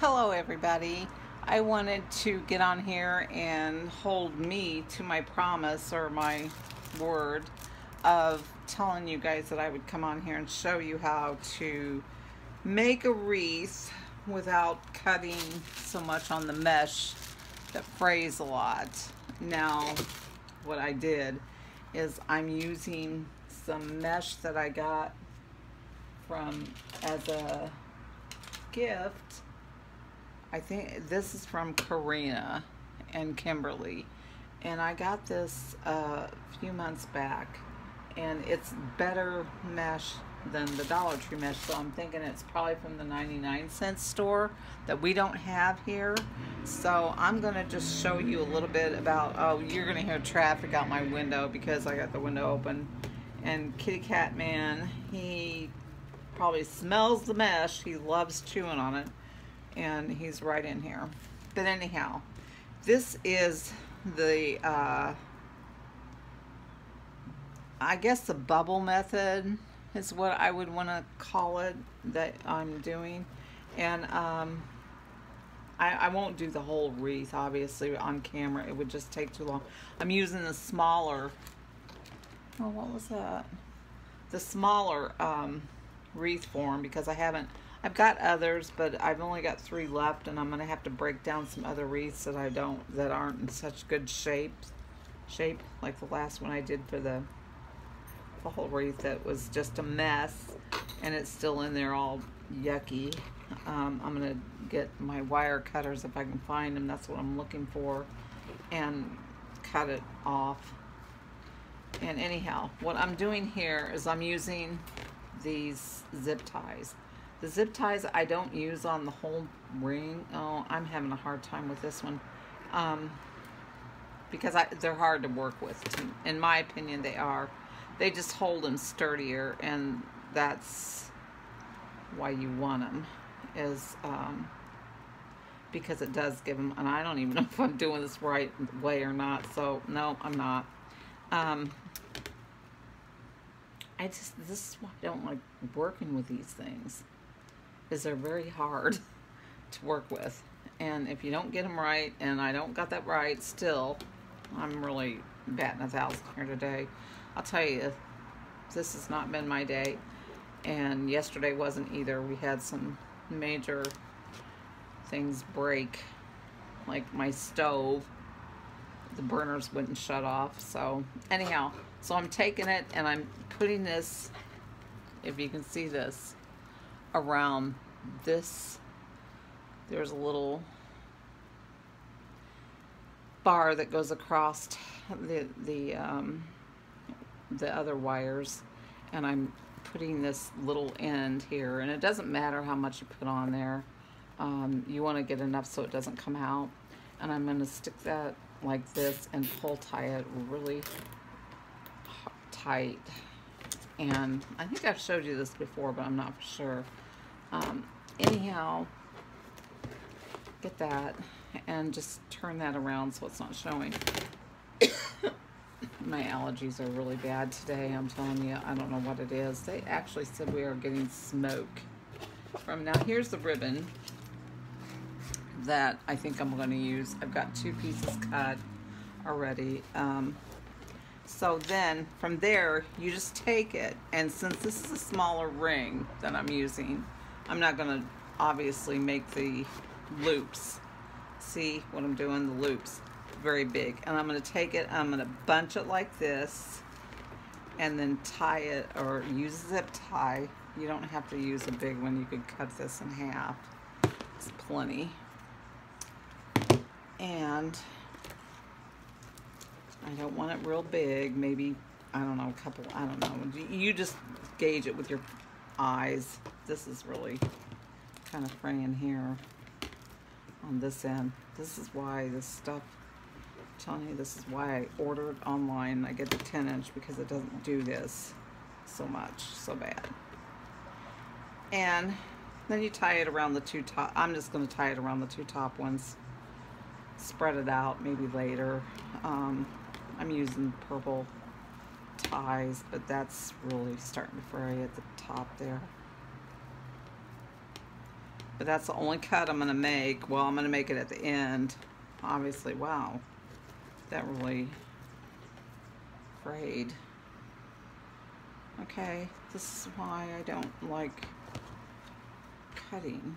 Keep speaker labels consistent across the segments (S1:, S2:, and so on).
S1: Hello everybody. I wanted to get on here and hold me to my promise or my word of telling you guys that I would come on here and show you how to make a wreath without cutting so much on the mesh that frays a lot. Now, what I did is I'm using some mesh that I got from as a gift. I think this is from Karina and Kimberly, and I got this a few months back, and it's better mesh than the Dollar Tree mesh, so I'm thinking it's probably from the 99-cent store that we don't have here. So I'm gonna just show you a little bit about, oh, you're gonna hear traffic out my window because I got the window open, and Kitty Cat Man, he probably smells the mesh, he loves chewing on it, and he's right in here. But anyhow, this is the I guess the bubble method is what I would want to call it that I'm doing. And I won't do the whole wreath obviously on camera, it would just take too long. I'm using the smaller, oh, what was that, the smaller wreath form, because I've got others, but I've only got 3 left, and I'm gonna have to break down some other wreaths that aren't in such good shape, like the last one I did for the whole wreath that was just a mess, and it's still in there all yucky. I'm gonna get my wire cutters if I can find them. That's what I'm looking for, and cut it off. And anyhow, what I'm doing here is I'm using these zip ties. The zip ties I don't use on the whole ring. Oh, I'm having a hard time with this one because they're hard to work with. In my opinion, they are. They just hold them sturdier, and that's why you want them, is because it does give them, and I don't even know if I'm doing this right way or not, so no, I'm not. This is why I don't like working with these things, is they're very hard to work with, and if you don't get them right, and I don't got that right still, I'm really batting 1,000 here today. I'll tell you, this has not been my day, and yesterday wasn't either. We had some major things break, like my stove, the burners wouldn't shut off. So anyhow, so I'm taking it and I'm putting this, if you can see this, around this. There's a little bar that goes across the other wires, and I'm putting this little end here, and it doesn't matter how much you put on there. You want to get enough so it doesn't come out, and I'm going to stick that like this and pull tie it really tight. And I think I've showed you this before, but I'm not for sure. Anyhow, get that and just turn that around so it's not showing. My allergies are really bad today, I'm telling you. I don't know what it is. They actually said we are getting smoke from. Now here's the ribbon that I think I'm going to use. I've got 2 pieces cut already. So then from there you just take it, and since this is a smaller ring that I'm using, I'm not going to obviously make the loops. See what I'm doing? The loops very big, and I'm going to take it, I'm going to bunch it like this, and then tie it, or use a zip tie. You don't have to use a big one. You could cut this in half. It's plenty. And I don't want it real big. Maybe, I don't know, a couple, I don't know. You just gauge it with your eyes. This is really kind of fraying here on this end. This is why this stuff, I'm telling you, this is why I ordered online. I get the 10-inch because it doesn't do this so much, so bad. And then you tie it around the 2 top. I'm just going to tie it around the 2 top ones. Spread it out maybe later. I'm using purple ties, but that's really starting to fray at the top there. But that's the only cut I'm going to make. Well, I'm going to make it at the end, obviously. Wow, that really frayed. Okay, this is why I don't like cutting.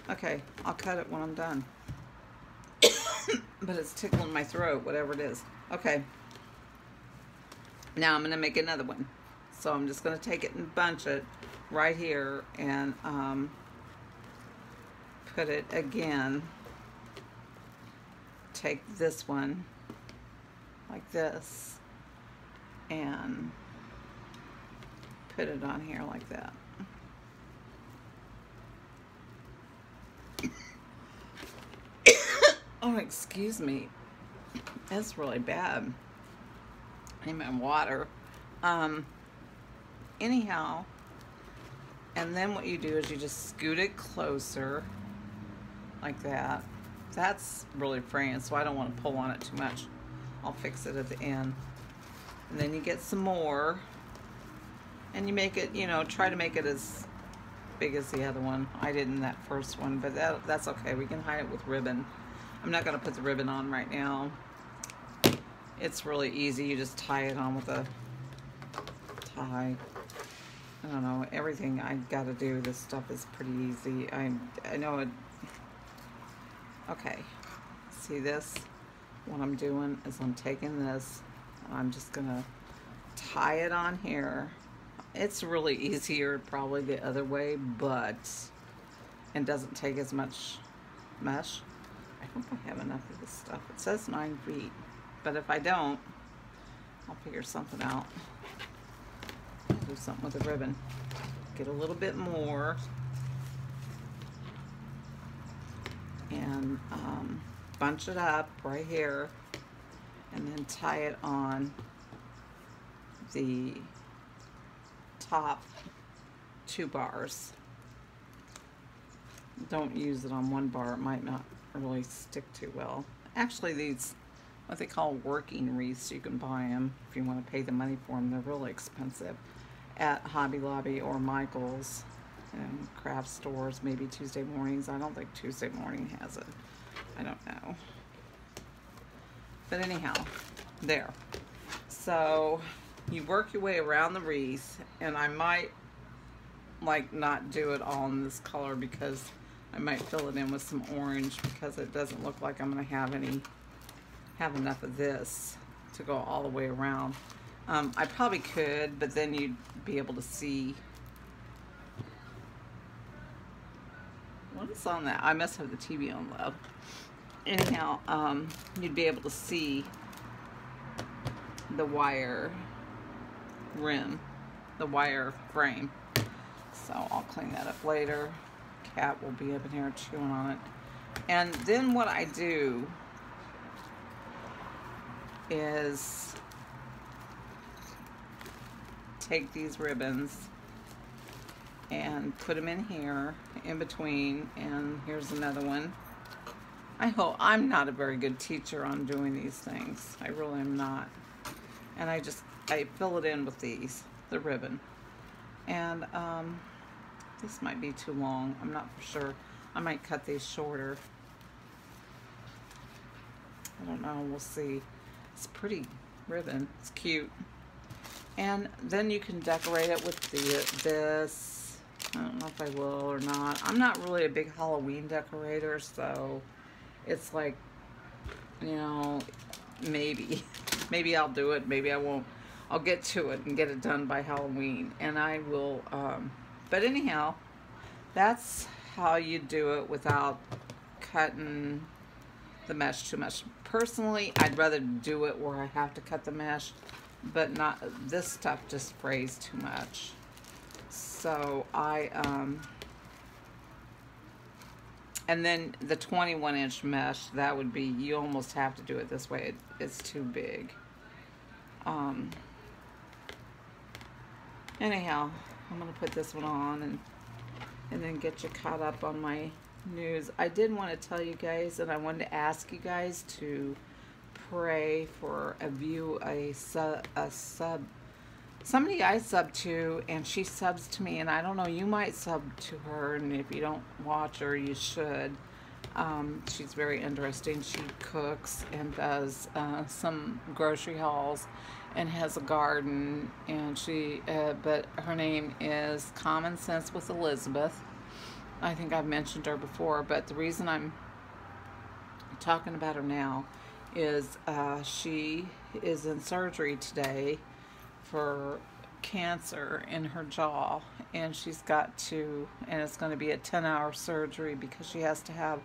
S1: Okay, I'll cut it when I'm done. But it's tickling my throat, whatever it is. Okay, now I'm going to make another one. So I'm just going to take it and bunch it right here and put it again. Take this one like this and put it on here like that. Oh, excuse me. That's really bad. I need my water. Anyhow, and then what you do is you just scoot it closer like that. That's really fraying, so I don't want to pull on it too much. I'll fix it at the end. And then you get some more, and you make it, you know, try to make it as big as the other one. I did in that first one, but that's okay. We can hide it with ribbon. I'm not going to put the ribbon on right now. It's really easy. You just tie it on with a tie. I don't know. Everything I got to do, this stuff is pretty easy. I know it. Okay. See this? What I'm doing is I'm taking this and I'm just going to tie it on here. It's really easier probably the other way, but it doesn't take as much mesh. I hope I have enough of this stuff. It says 9 feet, but if I don't, I'll figure something out. Do something with the ribbon. Get a little bit more and bunch it up right here and then tie it on the top 2 bars. Don't use it on one bar. It might not really stick too well. Actually, these, what they call working wreaths, you can buy them if you want to pay the money for them. They're really expensive at Hobby Lobby or Michael's and craft stores, maybe Tuesday mornings. I don't think Tuesday morning has it. I don't know. But anyhow, there. So you work your way around the wreath, and I might like not do it all in this color because I might fill it in with some orange because it doesn't look like I'm going to have enough of this to go all the way around. I probably could, but then you'd be able to see what is on that. I must have the TV on low. Anyhow, you'd be able to see the wire rim, the wire frame. So I'll clean that up later. Cat will be up in here chewing on it. And then what I do is take these ribbons and put them in here in between, and here's another one. I hope I'm not a very good teacher on doing these things. I really am not. And I fill it in with these, the ribbon. And this might be too long. I'm not for sure. I might cut these shorter. I don't know. We'll see. It's pretty ribbon. It's cute. And then you can decorate it with this. I don't know if I will or not. I'm not really a big Halloween decorator, so it's like, you know, maybe. Maybe I'll do it. Maybe I won't. I'll get to it and get it done by Halloween. And I will, but anyhow, that's how you do it without cutting the mesh too much. Personally, I'd rather do it where I have to cut the mesh, but not, this stuff just frays too much. So and then the 21-inch mesh, that would be, you almost have to do it this way. It's too big. Anyhow, I'm gonna put this one on and then get you caught up on my news. I did want to tell you guys, and I wanted to ask you guys to pray for a somebody I sub to, and she subs to me, and I don't know, you might sub to her, and if you don't watch her, you should. She's very interesting. She cooks and does some grocery hauls and has a garden, and but her name is Common Sense with Elizabeth. I think I've mentioned her before, but the reason I'm talking about her now is she is in surgery today for cancer in her jaw, and she's got to, and it's going to be a 10-hour surgery because she has to have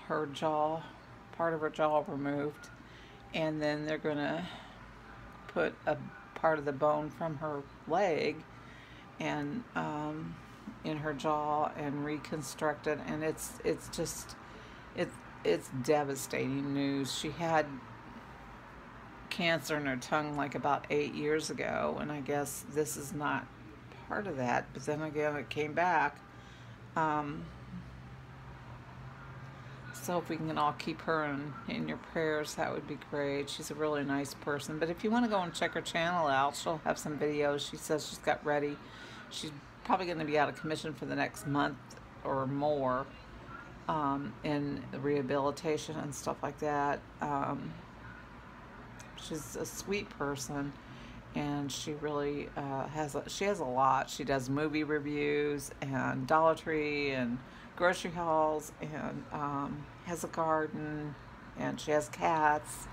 S1: her jaw, part of her jaw removed, and then they're going to put a part of the bone from her leg and in her jaw and reconstruct it, and it's just it's devastating news. She had cancer in her tongue like about 8 years ago, and I guess this is not part of that, but then again it came back. So if we can all keep her in your prayers, that would be great. She's a really nice person. But if you want to go and check her channel out, she'll have some videos. She says she's got ready. She's probably going to be out of commission for the next month or more in rehabilitation and stuff like that. She's a sweet person, and she really has a lot. She does movie reviews and Dollar Tree and grocery hauls, and has a garden, and she has cats.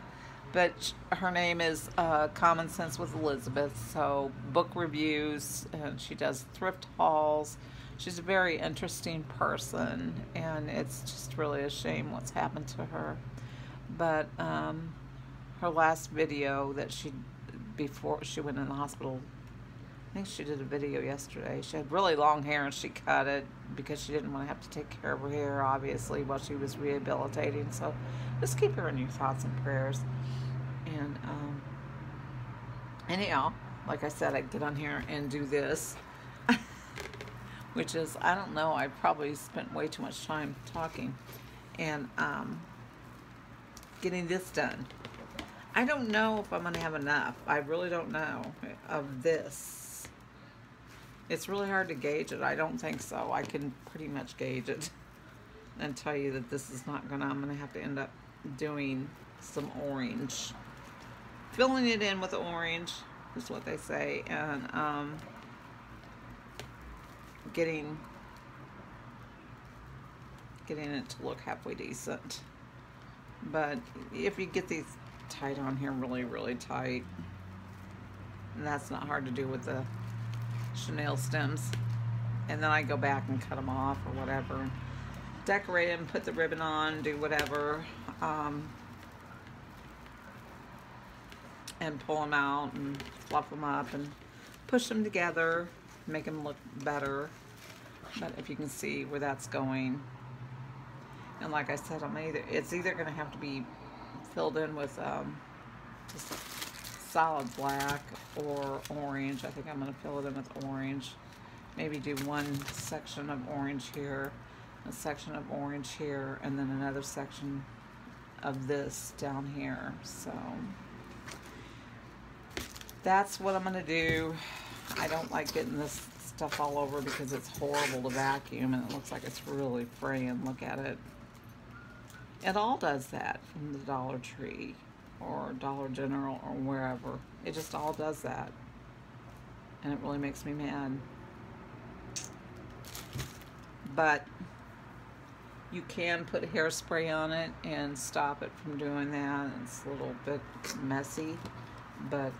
S1: But her name is Common Sense with Elizabeth. So book reviews, and she does thrift hauls. She's a very interesting person, and it's just really a shame what's happened to her. But her last video that she, before she went in the hospital, I think she did a video yesterday. She had really long hair, and she cut it because she didn't want to have to take care of her hair, obviously, while she was rehabilitating. So just keep her in your thoughts and prayers. And anyhow, like I said, I get on here and do this, which is, I don't know, I probably spent way too much time talking and getting this done. I don't know if I'm going to have enough. I really don't know of this. It's really hard to gauge it. I don't think so. I can pretty much gauge it and tell you that this is not gonna, I'm gonna have to end up doing some orange. Filling it in with orange is what they say, and getting it to look halfway decent. But if you get these tied on here really tight, and that's not hard to do with the chenille stems, and then I go back and cut them off or whatever, decorate them, put the ribbon on, do whatever, and pull them out and fluff them up and push them together, make them look better. But if you can see where that's going, and like I said, it's either going to have to be filled in with just solid black or orange. I think I'm going to fill it in with orange. Maybe do one section of orange here, a section of orange here, and then another section of this down here. So that's what I'm going to do. I don't like getting this stuff all over because it's horrible to vacuum, and it looks like it's really fraying. Look at it. It all does that from the Dollar Tree or Dollar General or wherever. It just all does that, and it really makes me mad. But you can put hairspray on it and stop it from doing that. It's a little bit messy, but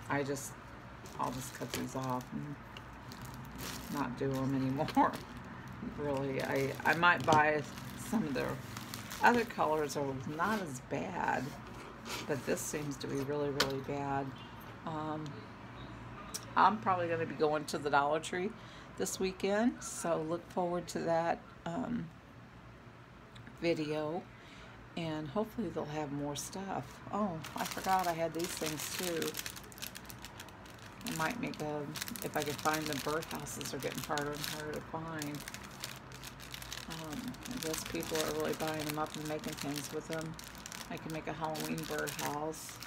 S1: I'll just cut these off and not do them anymore. Really, I might buy some of their other colors are not as bad, but this seems to be really bad. I'm probably going to be going to the Dollar Tree this weekend, so look forward to that video, and hopefully they'll have more stuff. Oh, I forgot I had these things too. I might make if I can find the birdhouses are getting harder and harder to find. I guess people are really buying them up and making things with them. I can make a Halloween birdhouse.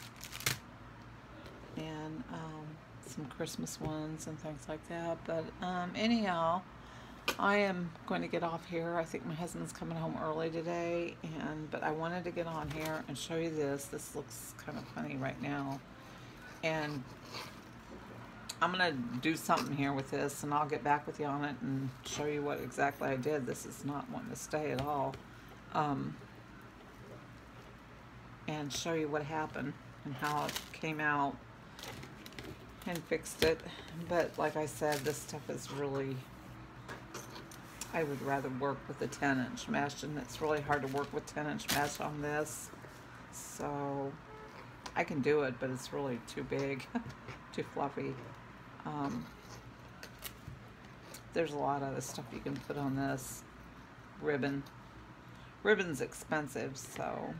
S1: and some Christmas ones and things like that. But anyhow, I am going to get off here. I think my husband's coming home early today, but I wanted to get on here and show you this. This looks kind of funny right now, and I'm gonna do something here with this, and I'll get back with you on it and show you what exactly I did. This is not wanting to stay at all, and show you what happened and how it came out and fixed it. But like I said, this stuff is really, I would rather work with a 10-inch mesh, and it's really hard to work with 10-inch mesh on this. So I can do it, but it's really too big, too fluffy. There's a lot of other stuff you can put on this. Ribbon's expensive, so.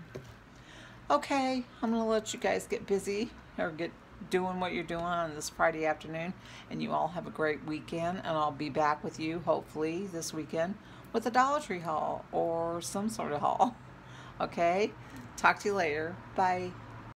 S1: Okay, I'm gonna let you guys get busy or get doing what you're doing on this Friday afternoon, and you all have a great weekend, and I'll be back with you hopefully this weekend with a Dollar Tree haul or some sort of haul. Okay, talk to you later. Bye.